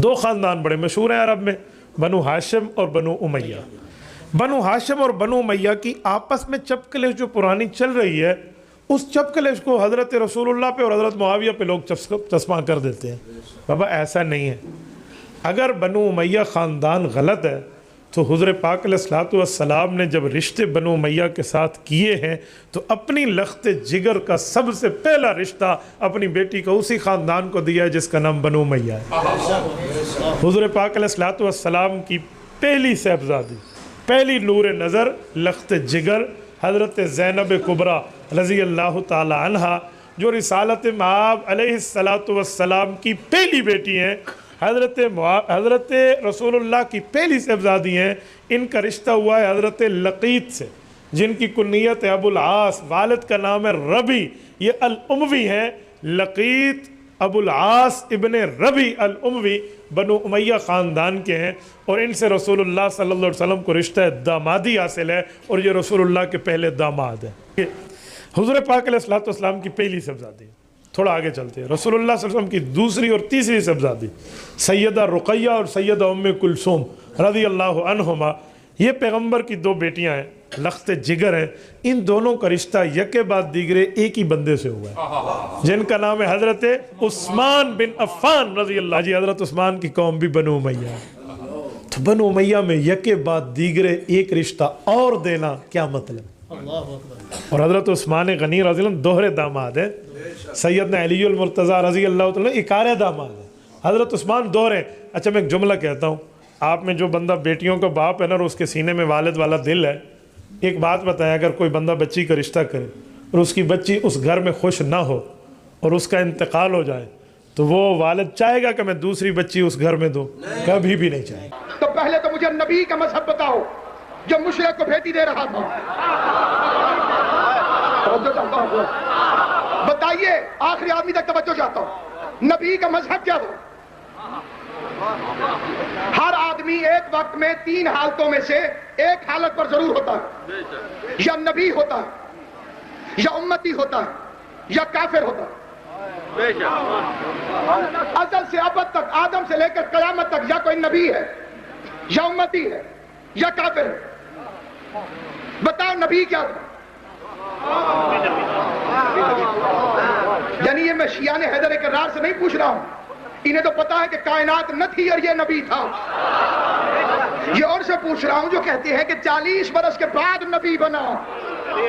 دو خاندان بڑے مشہور ہیں عرب میں، بنو ہاشم اور بنو امیہ۔ بنو ہاشم اور بنو امیہ کی آپس میں چپ کلش جو پرانی چل رہی ہے، اس چپ کلش کو حضرت رسول اللہ پہ اور حضرت معاویہ پہ لوگ چسپاں کر دیتے ہیں۔ بابا ایسا نہیں ہے۔ اگر بنو امیہ خاندان غلط ہے تو حضور پاک علیہ الصلوۃ والسلام نے جب رشتے بنو امیہ کے ساتھ کیے ہیں تو اپنی لخت جگر کا سب سے پہلا رشتہ اپنی بیٹی کا اسی خاندان کو دیا ہے جس کا نام بنو امیہ ہے۔ حضور پاک علیہ الصلوۃ والسلام کی پہلی صاحبزادی، پہلی نور نظر، لخت جگر حضرت زینب کبریٰ رضی اللہ تعالی عنہ، جو رسالت مآب علیہ الصلوۃ والسلام کی پہلی بیٹی ہیں، حضرت رسول اللہ کی پہلی صاحبزادی ہیں۔ ان کا رشتہ ہوا ہے حضرت لقیط سے، جن کی کنیت ہے ابو العاص، والد کا نام ہے ربی، یہ الاموی ہیں۔ لقیط ابو العاص ابن ربی الاموی بنو امیہ خاندان کے ہیں، اور ان سے رسول اللہ صلی اللہ علیہ وسلم کو رشتہ دامادی حاصل ہے، اور یہ رسول اللہ کے پہلے داماد ہیں۔ حضور پاک علیہ الصلوۃ والسلام کی پہلی صاحبزادی۔ تھوڑا آگے چلتے ہیں، رسول اللہ صلی اللہ علیہ وسلم کی دوسری اور تیسری صاحبزادی سیدہ رقیہ اور سیدہ ام کلثوم رضی اللہ عنہما، یہ پیغمبر کی دو بیٹیاں ہیں، لخت جگر ہیں۔ ان دونوں کا رشتہ یکے بعد دیگرے ایک ہی بندے سے ہوا ہے، جن کا نام ہے حضرت عثمان بن عفان رضی اللہ۔ جی حضرت عثمان کی قوم بھی بنو امیہ ہے، تو بنو امیہ میں یکے بعد دیگرے ایک رشتہ اور دینا کیا مطلب؟ اور حضرت عثمان غنی رضی اللہ عنہ دوہرے داماد ہیں، سیدنا علی المرتضیٰ رضی اللہ تعالیٰ اکارے داماد ہیں، حضرت عثمان دوہرے۔ اچھا میں ایک جملہ کہتا ہوں، آپ میں جو بندہ بیٹیوں کا باپ ہے نا اور اس کے سینے میں والد والا دل ہے، ایک بات بتائیں، اگر کوئی بندہ بچی کا رشتہ کرے اور اس کی بچی اس گھر میں خوش نہ ہو اور اس کا انتقال ہو جائے تو وہ والد چاہے گا کہ میں دوسری بچی اس گھر میں دوں؟ کبھی بھی نہیں چاہے گا۔ تو پہلے تو مجھے نبی کا مذہب بتاؤ جو مشرک کو بھیٹی دے رہا تھا، بتائیے، آخری آدمی تک توجہ چاہتا ہوں، نبی کا مذہب کیا تھا؟ ہر آدمی ایک وقت میں تین حالتوں میں سے ایک حالت پر ضرور ہوتا ہے، یا نبی ہوتا ہے، یا امتی ہوتا ہے، یا کافر ہوتا ہے۔ ازل سے ابد تک، آدم سے لے کر قیامت تک، یا کوئی نبی ہے، یا امتی ہے، یا کافر ہے۔ بتاؤ نبی کیا تھا؟ یعنی یہ میں شیعان حیدر کرار سے نہیں پوچھ رہا ہوں، انہیں تو پتا ہے کہ کائنات نہ تھی اور یہ نبی تھا۔ یہ اور سے پوچھ رہا ہوں جو کہتے ہیں کہ 40 برس کے بعد نبی بنا۔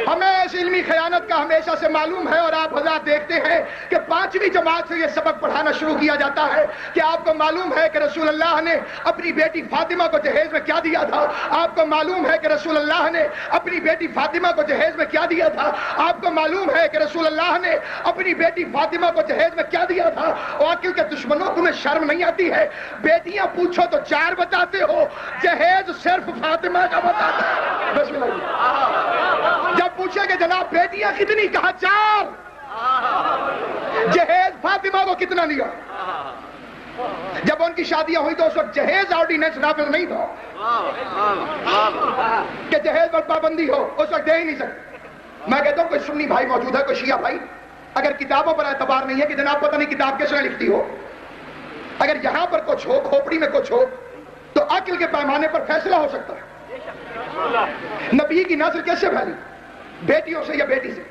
ہمیں اس علمی خیانت کا ہمیشہ سے معلوم ہے، اور آپ حضرات دیکھتے ہیں کہ 5ویں جماعت سے یہ سبق پڑھانا شروع کیا جاتا ہے کہ آپ کو معلوم ہے کہ رسول اللہ نے اپنی بیٹی فاطمہ کو جہیز میں کیا دیا تھا، آپ کو معلوم ہے کہ رسول اللہ نے اپنی بیٹی فاطمہ کو جہیز میں کیا دیا تھا، آپ کو معلوم ہے کہ رسول اللہ نے اپنی بیٹی فاطمہ کو جہیز میں کیا دیا تھا۔ اور کیونکہ دشمنوں کو میں شرم نہیں آتی ہے، بیٹیاں پوچھو تو 4 بتاتے ہو، جہیز صرف فاطمہ کا بتاتا ہے۔ بسم اللہ۔ جب پوچھے کہ جناب بیٹیاں کتنی، کہا 4۔ جہیز فاطمہ کو کتنا لیا؟ جب ان کی شادیاں ہوئی تو اس وقت جہیز آرڈیننس نافذ نہیں تھا کہ جہیز پر پابندی ہو، اس وقت دے ہی نہیں سکتے۔ میں کہتا ہوں کوئی سنی بھائی موجود ہے، کوئی شیعہ بھائی، اگر کتابوں پر اعتبار نہیں ہے کہ جناب پتہ نہیں کتاب کس نے لکھتی ہو، اگر یہاں پر کچھ ہو، کھوپڑی میں کچھ ہو، تو عقل کے پیمانے پر فیصلہ ہو سکتا ہے۔ نبی کی نسل کیسے پھیلی؟ بیٹیوں سے یا بیٹی سے؟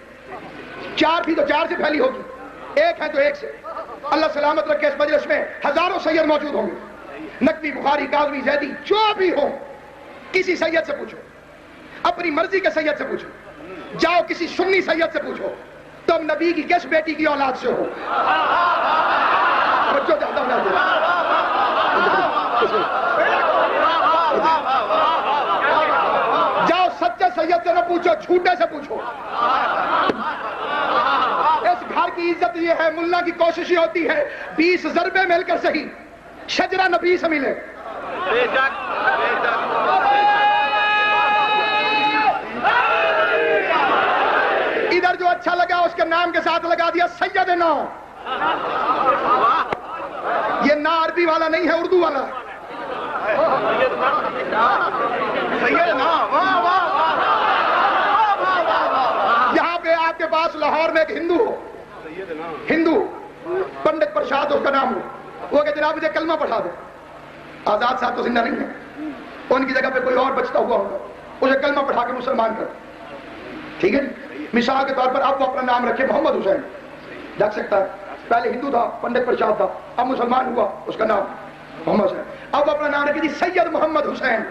4 تھی تو 4 سے پھیلی ہوگی، 1 ہے تو 1 سے۔ اللہ سلامت رکھے، اس مجلس میں ہزاروں سید موجود ہوں گے، نقوی، بخاری، کاظمی، زیدی، جو بھی ہو، کسی سید سے پوچھو، اپنی مرضی کے سید سے پوچھو، جاؤ کسی سنی سید سے پوچھو تم نبی کی کس بیٹی کی اولاد سے ہو؟ جاؤ سچے سید سے نہ پوچھو، جھوٹے سے پوچھو۔ اس گھر کی عزت یہ ہے، ملا کی کوشش یہ ہوتی ہے 20 ضربے مل کر صحیح شجرہ نبی سے ملے۔ ادھر جو اچھا لگا اس کے نام کے ساتھ لگا دیا سیدنا۔ یہ نا عربی والا نہیں ہے، اردو والا۔ یہاں پہ آپ کے پاس لاہور میں ایک ہندو ہو، ہندو پنڈت پرشاد اس کا نام ہو، وہ کہ جناب مجھے کلمہ پڑھا دو، آزاد صاحب تو زندہ نہیں ہے, ان کی جگہ پہ کوئی اور بچتا ہوا ہوگا, اسے کلمہ پڑھا کے مسلمان کر. ٹھیک ہے جی. مثال کے طور پر اب وہ اپنا نام رکھے محمد حسین, رکھ سکتا ہے. پہلے ہندو تھا, پنڈت پرشاد تھا, اب مسلمان ہوا, اس کا نام محمد حسین. اب وہ اپنا نام رکھے جی سید محمد حسین.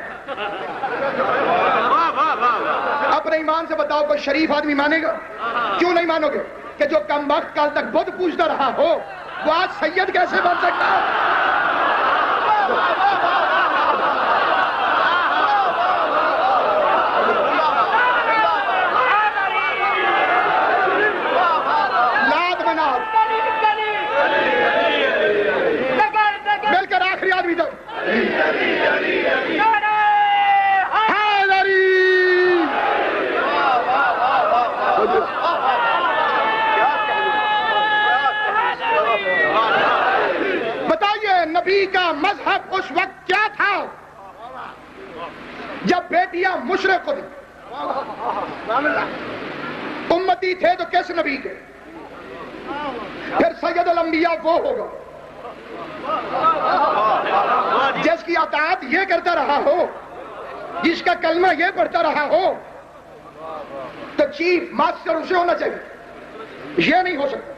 اپنے ایمان سے بتاؤ کوئی شریف آدمی مانے گا؟ کیوں نہیں مانو گے؟ کہ جو کم وقت کال تک بدھ پوجتا رہا ہو وہ آج سید کیسے بن سکتا ہے؟ لات منات مل کر آخری آدمی تک بتائیے نبی کا مذہب اس وقت کیا تھا جب بیٹیاں مشرق ہوتی؟ امتی تھے تو کس نبی کے؟ پھر سید الانبیاء وہ ہوگا جس کی اطاعت یہ کرتا رہا ہو, جس کا کلمہ یہ پڑھتا رہا ہو. تو چیف ماسٹر اسے ہونا چاہیے, یہ نہیں ہو سکتا.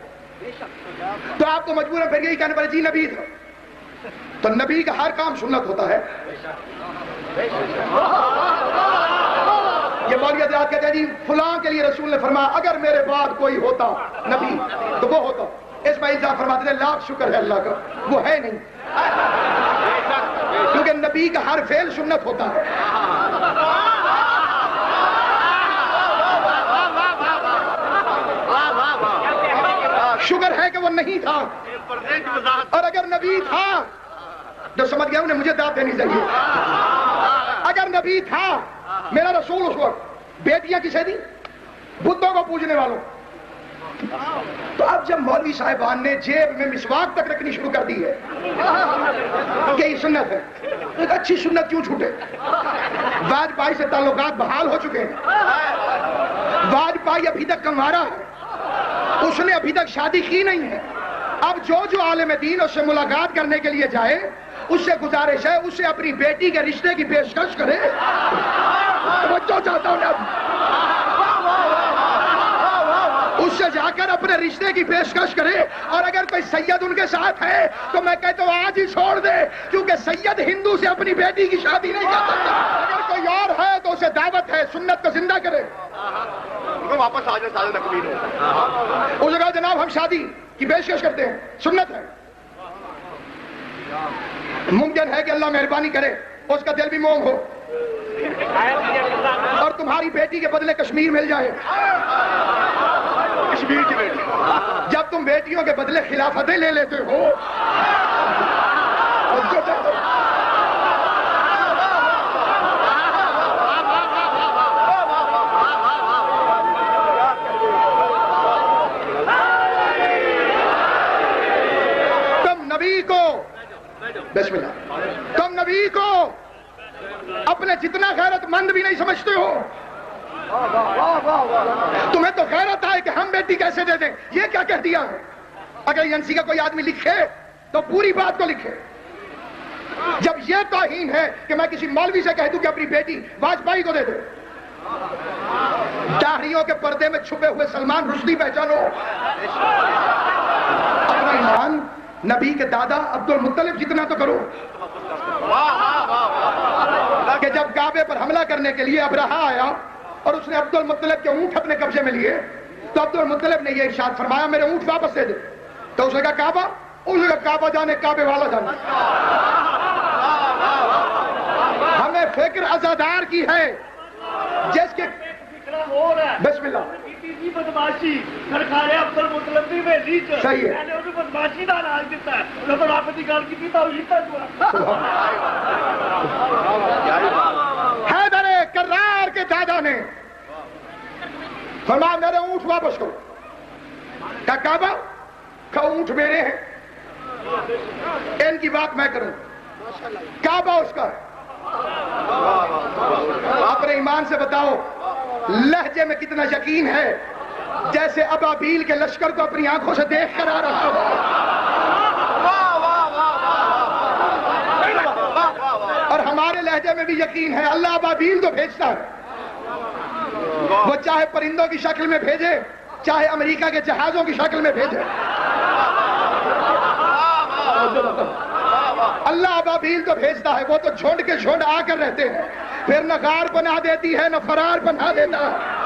تو آپ کو مجبور ہے پھر یہی کہنے پڑے جی نبی تھا. تو نبی کا ہر کام سنت ہوتا ہے. یہ مولوی حضرات کہتے ہیں جی فلاں کے لیے رسول نے فرمایا اگر میرے بعد کوئی ہوتا نبی تو وہ ہوتا. اسماعیل صاحب فرماتے تھے لاکھ شکر ہے اللہ کا وہ ہے نہیں, کیونکہ نبی کا ہر فعل سنت ہوتا ہے. شکر ہے کہ وہ نہیں تھا, اور اگر نبی تھا جو سمجھ گیا انہیں مجھے داد دینی چاہیے. اگر نبی تھا میرا رسول اس وقت بیٹیاں کسے دی؟ بدھوں کو پوجنے والوں. تو اب جب مولوی صاحبان نے جیب میں مسواک تک رکھنی شروع کر دی ہے کہ یہ سنت ہے, ایک اچھی سنت کیوں چھوٹے؟ واجپائی سے تعلقات بحال ہو چکے ہیں. واجپائی ابھی تک کنوارا ہے, اس نے ابھی تک شادی کی نہیں ہے. اب جو عالم دین اس سے ملاقات کرنے کے لیے جائے اس سے گزارش ہے اسے اپنی بیٹی کے رشتے کی پیشکش کرے. توجہ چاہتا ہوں اس سے جا کر اپنے رشتے کی پیشکش کرے. اور اگر کوئی سید ان کے ساتھ ہے تو میں کہتا ہوں آج ہی چھوڑ دے, کیونکہ سید ہندو سے اپنی بیٹی کی شادی نہیں کر سکتا. اگر کوئی اور ہے تو اسے دعوت ہے سنت کو زندہ کرے. واپس آ جائے سارے نقوی ہو اس جگہ جناب ہم شادی کی پیشکش کرتے ہیں, سنت ہے. ممکن ہے کہ اللہ مہربانی کرے اس کا دل بھی موم ہو اور تمہاری بیٹی کے بدلے کشمیر مل جائے. کشمیر کی بیٹی جب تم بیٹیوں کے بدلے خلافتیں لے لیتے ہو بسم اللہ, تم نبی کو اپنے جتنا غیرت مند بھی نہیں سمجھتے ہو. تمہیں تو غیرت آئے کہ ہم بیٹی کیسے دے دیں, یہ کیا کہہ دیا ہے. اگر ایجنسی کا کوئی آدمی لکھے تو پوری بات کو لکھے. جب یہ توہین ہے کہ میں کسی مولوی سے کہہ دوں کہ اپنی بیٹی واجپائی کو دے دے. داڑھیوں کے پردے میں چھپے ہوئے سلمان رشدی پہچانو. اپنا ایمان نبی کے دادا عبد المطلب جتنا تو کرو کہ جب کعبے پر حملہ کرنے کے لیے ابرہا آیا اور اس نے عبد المطلب کے اونٹ اپنے قبضے میں لیے تو عبد المطلب نے یہ ارشاد فرمایا میرے اونٹ واپس دے دے. تو اس نے کہا کعبہ, اس نے کہا کعبہ جانے کعبے والا جانے. ہمیں فکر عزادار کی ہے جس کے بسم اللہ بدماشی سرکار عبد المطلب دی ویلی چ صحیح ہے, میں نے انہوں بدماشی دا نام دیتا ہے. جب آپ کی گل کی توحید تک حیدر کرار کے دادا نے فرمایا میرے اونٹ واپس کرو. کہا کعبہ کہ اونٹ میرے ہیں, ان کی بات میں کروں, کعبہ اس کا ہے. اپنے ایمان سے بتاؤ لہجے میں کتنا یقین ہے, جیسے ابابیل کے لشکر کو اپنی آنکھوں سے دیکھ کر آ رہا ہو. ہمارے لہجے میں بھی یقین ہے اللہ ابابیل تو بھیجتا ہے، وہ چاہے پرندوں کی شکل میں بھیجے چاہے امریکہ کے جہازوں کی شکل میں بھیجے، اللہ ابابیل تو بھیجتا ہے، وہ تو جھنڈ کے جھنڈ آ کر رہتے ہیں، پھر نہ غار بنا دیتی ہے نہ فرار بنا دیتا ہے۔